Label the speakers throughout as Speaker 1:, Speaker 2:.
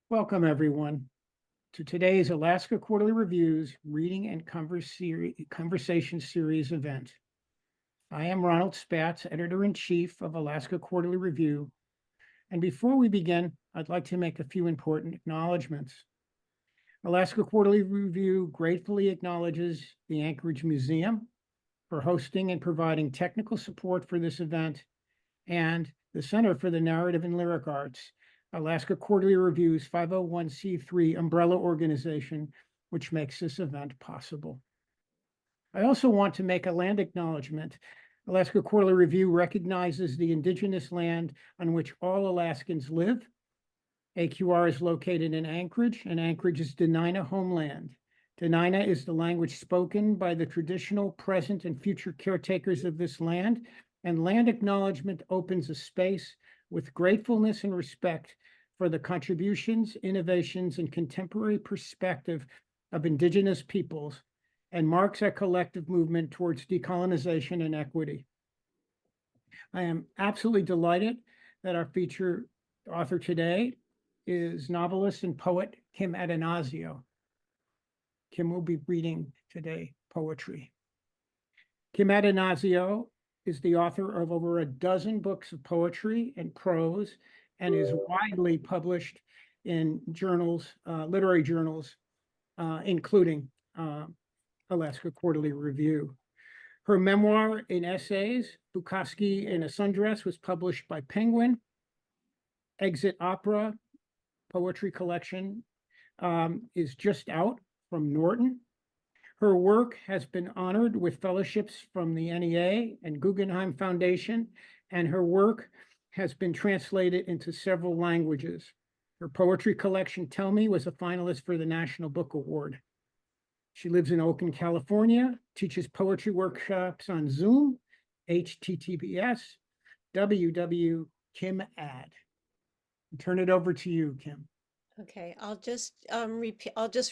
Speaker 1: Welcome, everyone, to today's Alaska Quarterly Reviews Reading and Conversation Series event. I am Ronald Spatz, Editor-in-Chief of Alaska Quarterly Review. And before we begin, I'd like to make a few important acknowledgments. Alaska Quarterly Review gratefully acknowledges the Anchorage Museum for hosting and providing technical support for this event, and the Center for the Narrative and Lyric Arts, Alaska Quarterly Review's 501c3 umbrella organization, which makes this event possible. I also want to make a land acknowledgement. Alaska Quarterly Review recognizes the indigenous land on which all Alaskans live. AQR is located in Anchorage, and Anchorage is Dena'ina homeland. Dena'ina is the language spoken by the traditional, present, and future caretakers of this land, and land acknowledgement opens a space with gratefulness and respect for the contributions, innovations, and contemporary perspective of Indigenous peoples, and marks our collective movement towards decolonization and equity. I am absolutely delighted that our feature author today is novelist and poet Kim Addonizio. Kim will be reading today poetry. Kim Addonizio is the author of over a dozen books of poetry and prose, and is widely published in journals, literary journals, including Alaska Quarterly Review. Her memoir in essays, Bukowski in a Sundress, was published by Penguin. Exit Opera poetry collection is just out from Norton. Her work has been honored with fellowships from the NEA and Guggenheim Foundation, and her work has been translated into several languages. Her poetry collection, Tell Me, was a finalist for the National Book Award. She lives in Oakland, California, teaches poetry workshops on Zoom, https www.kimad. Turn it over to you, Kim.
Speaker 2: Okay, I'll just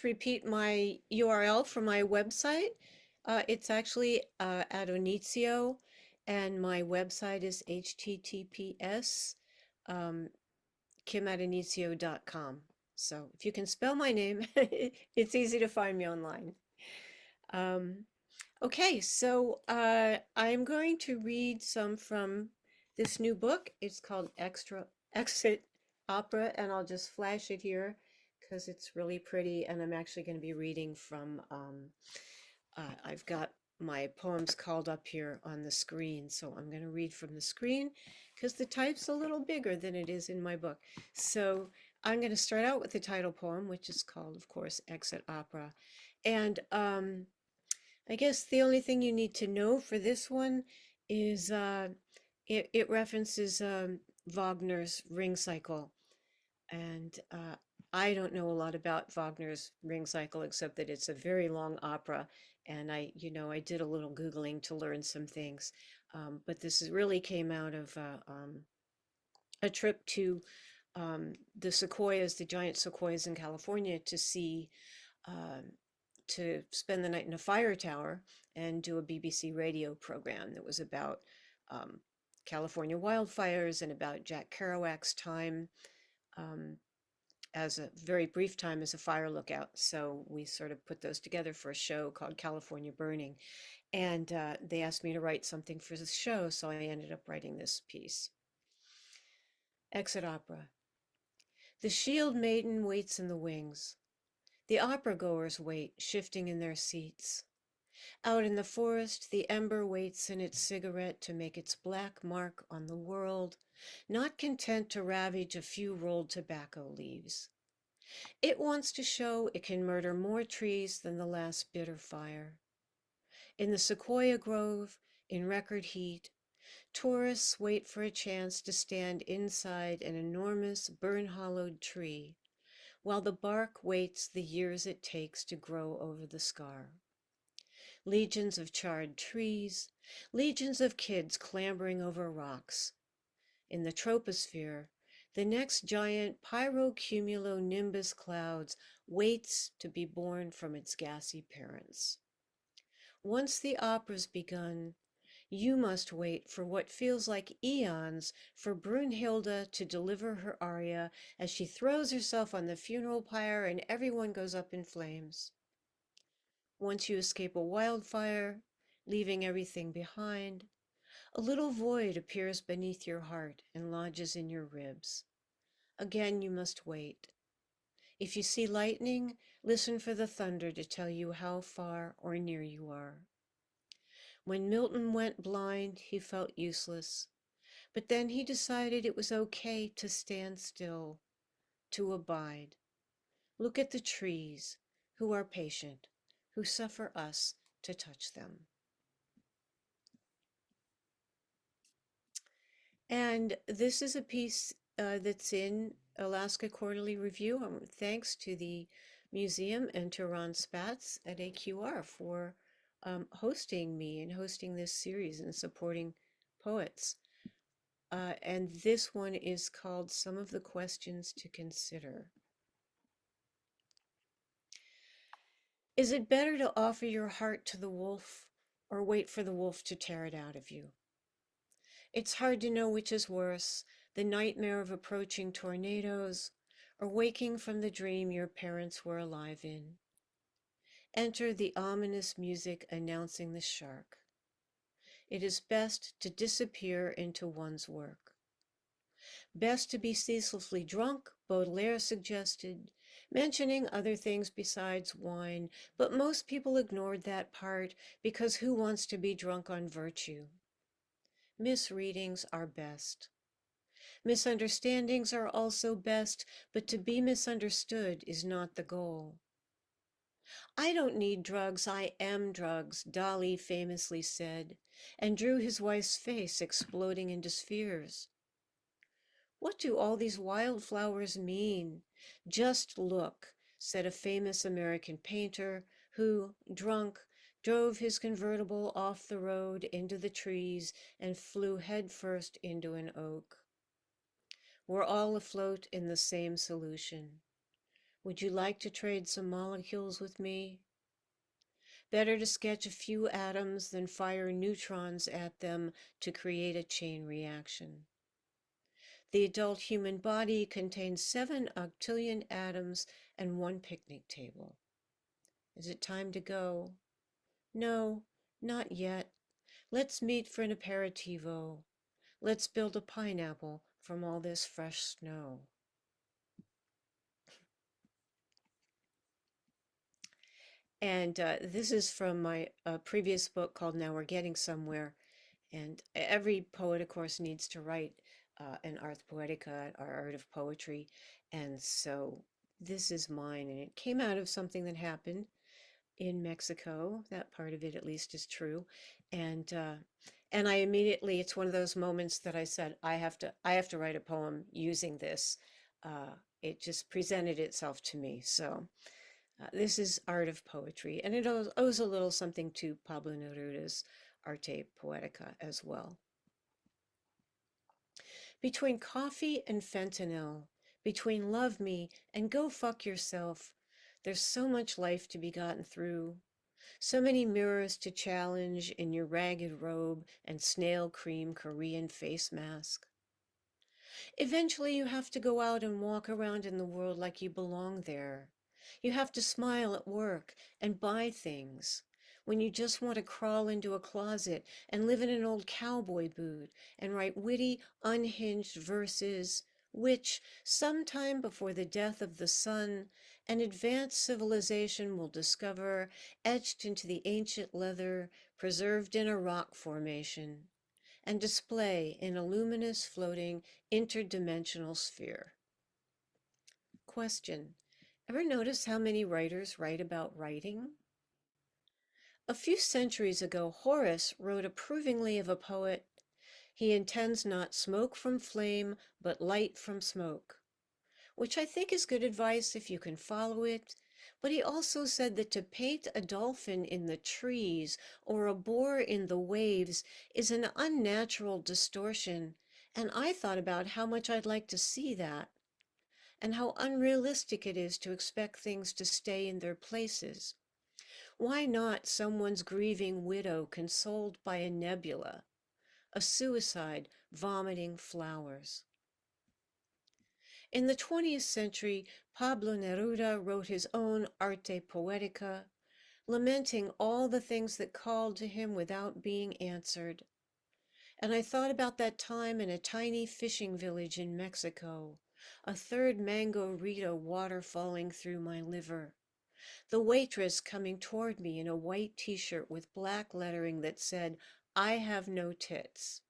Speaker 2: repeat my URL for my website. It's actually Addonizio, and my website is https kimaddonizio.com. So if you can spell my name, it's easy to find me online. Um, okay, so I'm going to read some from this new book. It's called Exit Opera, and I'll just flash it here because it's really pretty. And I'm actually going to be reading from, I've got my poems called up here on the screen. So I'm going to read from the screen because the type's a little bigger than it is in my book. So I'm going to start out with the title poem, which is called, of course, Exit Opera. And I guess the only thing you need to know for this one is it references Wagner's Ring Cycle. And I don't know a lot about Wagner's Ring Cycle except that it's a very long opera. And I did a little Googling to learn some things. But really came out of a trip to the sequoias, the giant sequoias in California, um, to spend the night in a fire tower and do a BBC radio program that was about um, California wildfires and about Jack Kerouac's time, um, as a very brief time as a fire lookout. So we sort of put those together for a show called California Burning. And they asked me to write something for the show, so I ended up writing this piece. Exit Opera. The shield maiden waits in the wings. The opera goers wait, shifting in their seats. Out in the forest, the ember waits in its cigarette to make its black mark on the world, not content to ravage a few rolled tobacco leaves. It wants to show it can murder more trees than the last bitter fire. In the sequoia grove, in record heat, tourists wait for a chance to stand inside an enormous burn-hollowed tree, while the bark waits the years it takes to grow over the scar. Legions of charred trees, legions of kids clambering over rocks. In the troposphere, the next giant pyrocumulonimbus clouds waits to be born from its gassy parents. Once the opera's begun, You must wait for what feels like eons for Brunhilde to deliver her aria as she throws herself on the funeral pyre and everyone goes up in flames. Once you escape a wildfire, leaving everything behind, a little void appears beneath your heart and lodges in your ribs. Again, you must wait. If you see lightning, listen for the thunder to tell you how far or near you are. When Milton went blind, he felt useless, but then he decided it was okay to stand still, to abide. Look at the trees, who are patient, who suffer us to touch them. And this is a piece that's in Alaska Quarterly Review. Thanks to the museum and to Ron Spatz at AQR for hosting me and hosting this series and supporting poets. And this one is called Some of the Questions to Consider. Is it better to offer your heart to the wolf or wait for the wolf to tear it out of you? It's hard to know which is worse, the nightmare of approaching tornadoes or waking from the dream your parents were alive in. Enter the ominous music announcing the shark. It is best to disappear into one's work. Best to be ceaselessly drunk, Baudelaire suggested, mentioning other things besides wine, but most people ignored that part because who wants to be drunk on virtue? Misreadings are best. Misunderstandings are also best, but to be misunderstood is not the goal. I don't need drugs, I am drugs, Dali famously said, and drew his wife's face exploding into spheres. What do all these wildflowers mean? Just look, said a famous American painter who, drunk, drove his convertible off the road into the trees and flew headfirst into an oak. We're all afloat in the same solution. Would you like to trade some molecules with me? Better to sketch a few atoms than fire neutrons at them to create a chain reaction. The adult human body contains 7 octillion atoms and 1 picnic table. Is it time to go? No, not yet. Let's meet for an aperitivo. Let's build a pineapple from all this fresh snow. And this is from my previous book called Now We're Getting Somewhere. And every poet, of course, needs to write an Ars Poetica, or art of poetry. And so this is mine. And it came out of something that happened in Mexico. That part of it, at least, is true. And and I immediately, it's one of those moments that I said, I have to write a poem using this. It just presented itself to me. So this is Art of Poetry, and it owes a little something to Pablo Neruda's Arte Poetica as well. Between coffee and fentanyl, between love me and go fuck yourself, there's so much life to be gotten through, so many mirrors to challenge in your ragged robe and snail cream Korean face mask. Eventually, you have to go out and walk around in the world like you belong there. You have to smile at work and buy things when you just want to crawl into a closet and live in an old cowboy boot and write witty, unhinged verses, which, sometime before the death of the sun, an advanced civilization will discover etched into the ancient leather, preserved in a rock formation and display in a luminous floating interdimensional sphere. Question. Ever notice how many writers write about writing? A few centuries ago, Horace wrote approvingly of a poet. He intends not smoke from flame, but light from smoke, which I think is good advice if you can follow it. But he also said that to paint a dolphin in the trees or a boar in the waves is an unnatural distortion. And I thought about how much I'd like to see that and how unrealistic it is to expect things to stay in their places. Why not someone's grieving widow consoled by a nebula, a suicide vomiting flowers? In the 20th century, Pablo Neruda wrote his own Arte Poetica, lamenting all the things that called to him without being answered. And I thought about that time in a tiny fishing village in Mexico, a third mango Rita water falling through my liver, the waitress coming toward me in a white t-shirt with black lettering that said, "I have no tits,"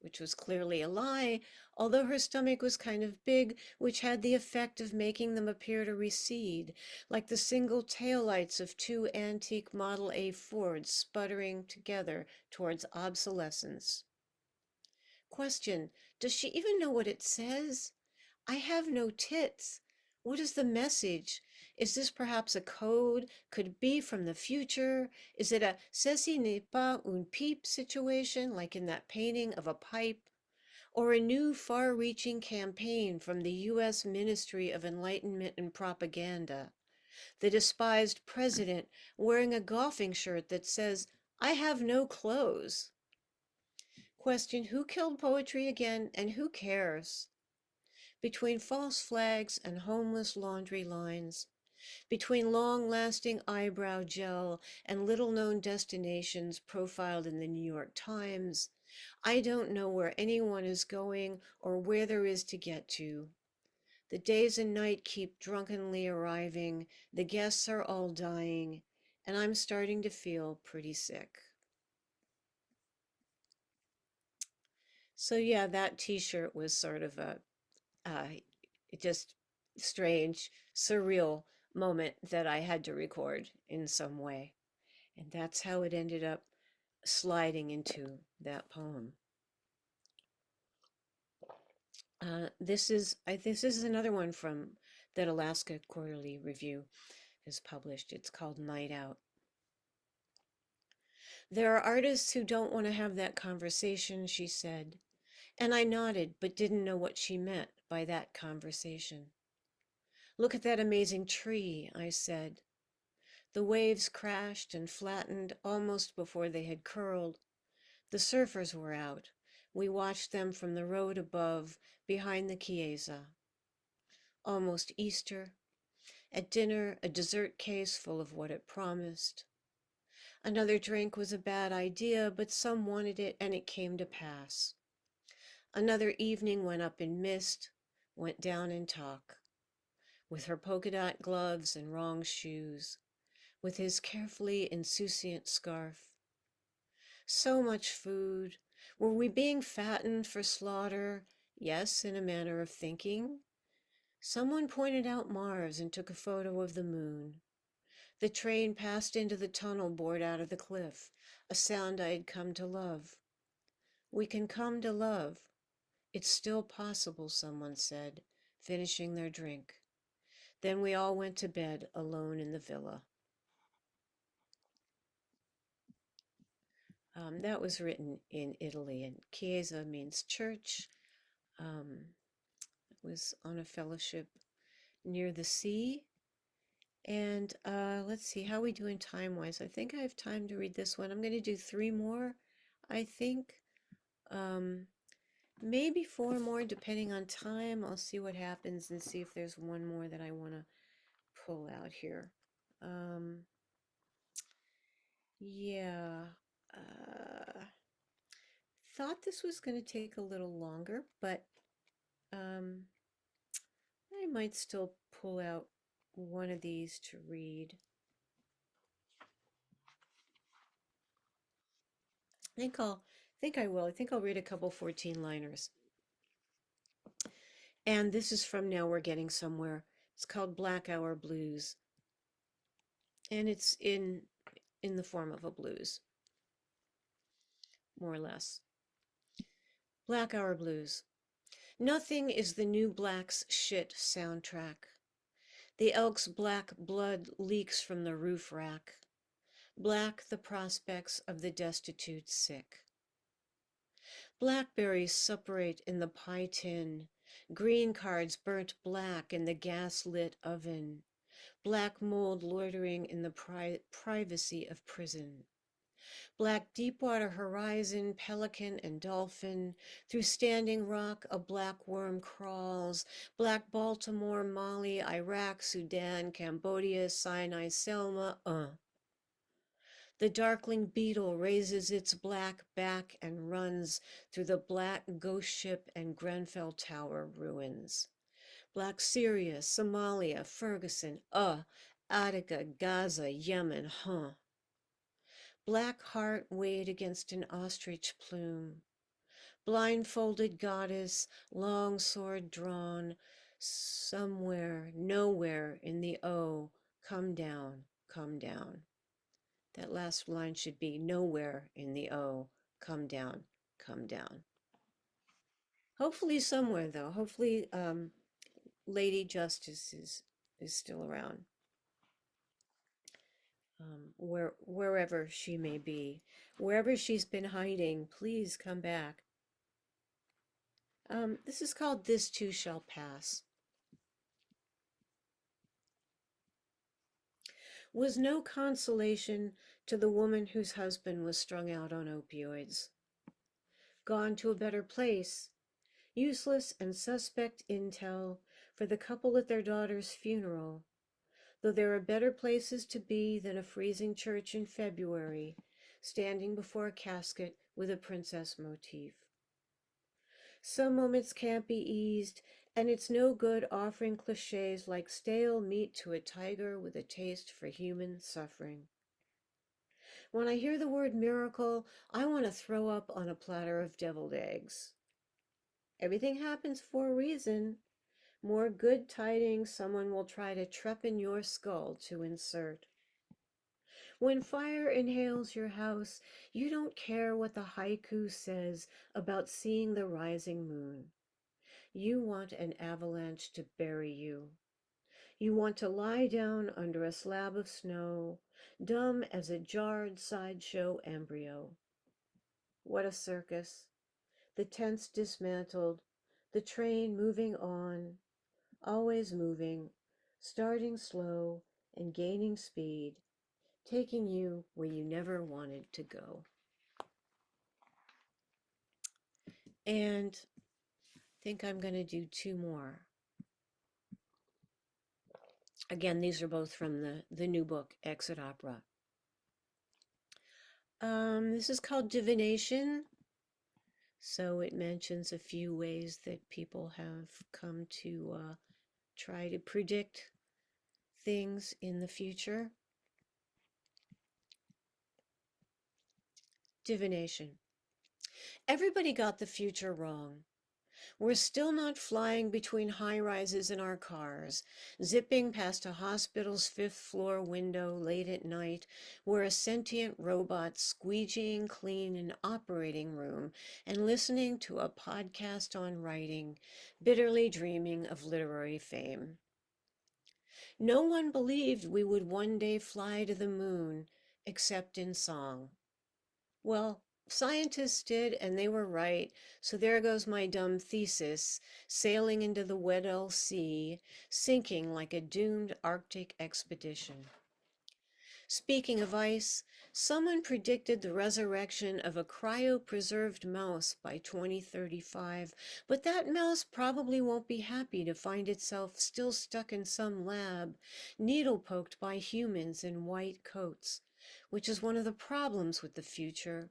Speaker 2: which was clearly a lie, although her stomach was kind of big, which had the effect of making them appear to recede, like the single taillights of two antique Model A Fords sputtering together towards obsolescence. Question: does she even know what it says? I have no tits. What is the message? Is this perhaps a code? Could it be from the future? Is it a ceci n'est pas une pipe situation, like in that painting of a pipe? Or a new far reaching campaign from the US Ministry of Enlightenment and Propaganda? The despised president wearing a golfing shirt that says, "I have no clothes." Question: who killed poetry again, and who cares? Between false flags and homeless laundry lines, between long-lasting eyebrow gel and little-known destinations profiled in the New York Times, I don't know where anyone is going or where there is to get to. The days and night keep drunkenly arriving, the guests are all dying, and I'm starting to feel pretty sick. So yeah, that t-shirt was sort of a uh, just strange, surreal moment that I had to record in some way. And that's how it ended up sliding into that poem. This is another one from that Alaska Quarterly Review has published. It's called Night Out. There are artists who don't want to have that conversation, she said, and I nodded but didn't know what she meant by that conversation. Look at that amazing tree, I said. The waves crashed and flattened almost before they had curled. The surfers were out. We watched them from the road above, behind the Chiesa. Almost Easter. At dinner, a dessert case full of what it promised. Another drink was a bad idea, but some wanted it, and it came to pass. Another evening went up in mist, went down in talk. With her polka dot gloves and wrong shoes, with his carefully insouciant scarf. So much food. Were we being fattened for slaughter? Yes, in a manner of thinking. Someone pointed out Mars and took a photo of the moon. The train passed into the tunnel bored out of the cliff, a sound I had come to love. We can come to love. It's still possible, someone said, finishing their drink. Then we all went to bed alone in the villa. That was written in Italy, and Chiesa means church. It was on a fellowship near the sea. And let's see, how are we doing time-wise? I think I have time to read this one. I'm going to do three more, I think. Um, maybe four more, depending on time. I'll see what happens and see if there's one more that I want to pull out here. Um, yeah. Uh, thought this was going to take a little longer, but um, I might still pull out one of these to read. Think I will. I think I'll read a couple 14-liners. And this is from Now We're Getting Somewhere. It's called Black Hour Blues. And it's in the form of a blues, more or less. Black Hour Blues. Nothing is the new Black's shit soundtrack. The elk's black blood leaks from the roof rack. Black the prospects of the destitute sick. Blackberries suppurate in the pie tin. Green cards burnt black in the gas-lit oven. black mold loitering in the privacy of prison. Black Deepwater Horizon, pelican and dolphin, through Standing Rock a black worm crawls, black Baltimore, Mali, Iraq, Sudan, Cambodia, Sinai, Selma, The darkling beetle raises its black back and runs through the black ghost ship and Grenfell Tower ruins. Black Syria, Somalia, Ferguson, Attica, Gaza, Yemen, Black heart weighed against an ostrich plume. Blindfolded goddess, long sword drawn, somewhere, nowhere in the come down, come down. That last line should be nowhere in the come down, come down. Hopefully somewhere though. Hopefully Lady Justice is still around. Wherever she may be, wherever she's been hiding, please come back. This is called This Too Shall Pass. Was no consolation to the woman whose husband was strung out on opioids. Gone to a better place, useless and suspect intel for the couple at their daughter's funeral, though there are better places to be than a freezing church in February, standing before a casket with a princess motif. Some moments can't be eased, and it's no good offering cliches like stale meat to a tiger with a taste for human suffering. When I hear the word miracle, I want to throw up on a platter of deviled eggs. Everything happens for a reason. More good tidings someone will try to trepan your skull to insert. When fire inhales your house, you don't care what the haiku says about seeing the rising moon. You want an avalanche to bury you. You want to lie down under a slab of snow, dumb as a jarred sideshow embryo. What a circus. The tents dismantled, the train moving on, always moving, starting slow and gaining speed, taking you where you never wanted to go. And I think I'm going to do two more. Again, these are both from the new book, Exit Opera. This is called Divination. So it mentions a few ways that people have come to try to predict things in the future. Divination. Everybody got the future wrong. We're still not flying between high rises in our cars, zipping past a hospital's fifth floor window late at night, where a sentient robot squeegeeing clean an operating room and listening to a podcast on writing, bitterly dreaming of literary fame. No one believed we would one day fly to the moon, except in song. Well, scientists did, and they were right. So there goes my dumb thesis, sailing into the Weddell Sea, sinking like a doomed Arctic expedition. Speaking of ice, someone predicted the resurrection of a cryopreserved mouse by 2035, but that mouse probably won't be happy to find itself still stuck in some lab, needle poked by humans in white coats, which is one of the problems with the future.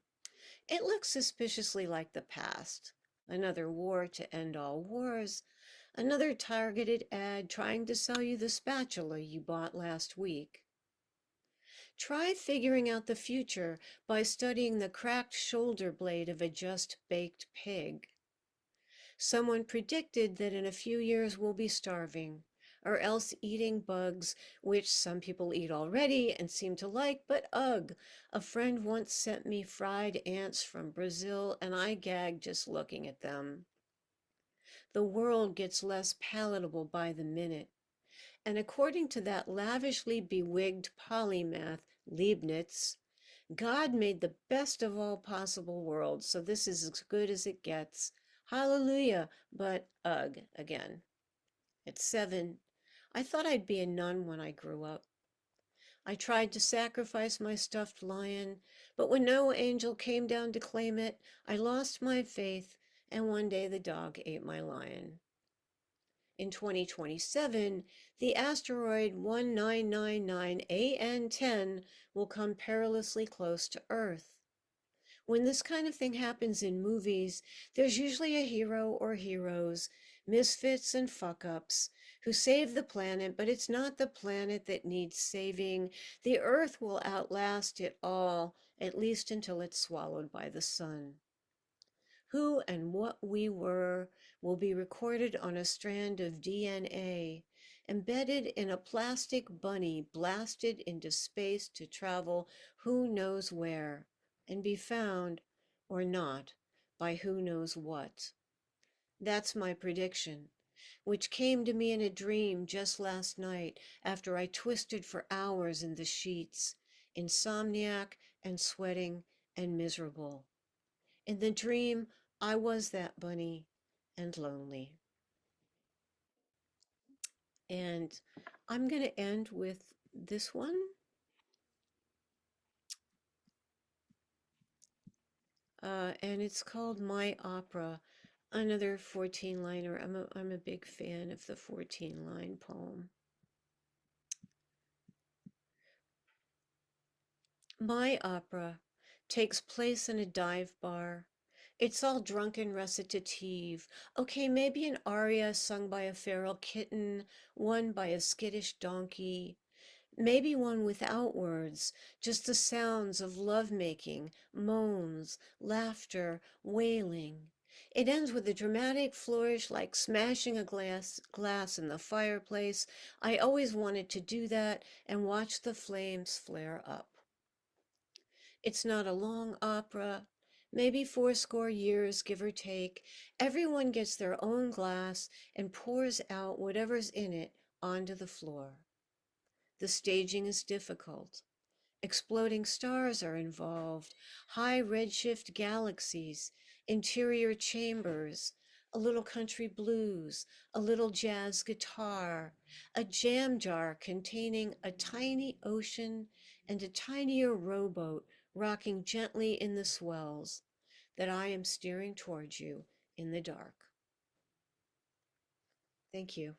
Speaker 2: It looks suspiciously like the past. Another war to end all wars. Another targeted ad trying to sell you the spatula you bought last week. Try figuring out the future by studying the cracked shoulder blade of a just baked pig. Someone predicted that in a few years we'll be starving, or else eating bugs, which some people eat already and seem to like, but ugh, a friend once sent me fried ants from Brazil and I gagged just looking at them. The world gets less palatable by the minute. And according to that lavishly bewigged polymath, Leibniz, God made the best of all possible worlds, so this is as good as it gets. Hallelujah, but ugh again. At 7, I thought I'd be a nun when I grew up. I tried to sacrifice my stuffed lion, but when no angel came down to claim it, I lost my faith, and one day the dog ate my lion. In 2027, the asteroid 1999 AN10 will come perilously close to Earth. When this kind of thing happens in movies, there's usually a hero or heroes, misfits and fuck ups, who save the planet, but it's not the planet that needs saving. The Earth will outlast it all, at least until it's swallowed by the sun. Who and what we were will be recorded on a strand of DNA, embedded in a plastic bunny blasted into space to travel who knows where, and be found, or not, by who knows what. That's my prediction, which came to me in a dream just last night after I twisted for hours in the sheets, insomniac and sweating and miserable. In the dream, I was that bunny and lonely. And I'm going to end with this one. And it's called My Opera, another 14 liner. I'm a big fan of the 14-line poem. My opera takes place in a dive bar. It's all drunken recitative. Okay, maybe an aria sung by a feral kitten, one by a skittish donkey. Maybe one without words, just the sounds of lovemaking, moans, laughter, wailing. It ends with a dramatic flourish like smashing a glass in the fireplace. I always wanted to do that and watch the flames flare up. It's not a long opera, maybe fourscore years, give or take. Everyone gets their own glass and pours out whatever's in it onto the floor. The staging is difficult. Exploding stars are involved, high redshift galaxies, interior chambers, a little country blues, a little jazz guitar, a jam jar containing a tiny ocean and a tinier rowboat rocking gently in the swells that I am steering towards you in the dark. Thank you.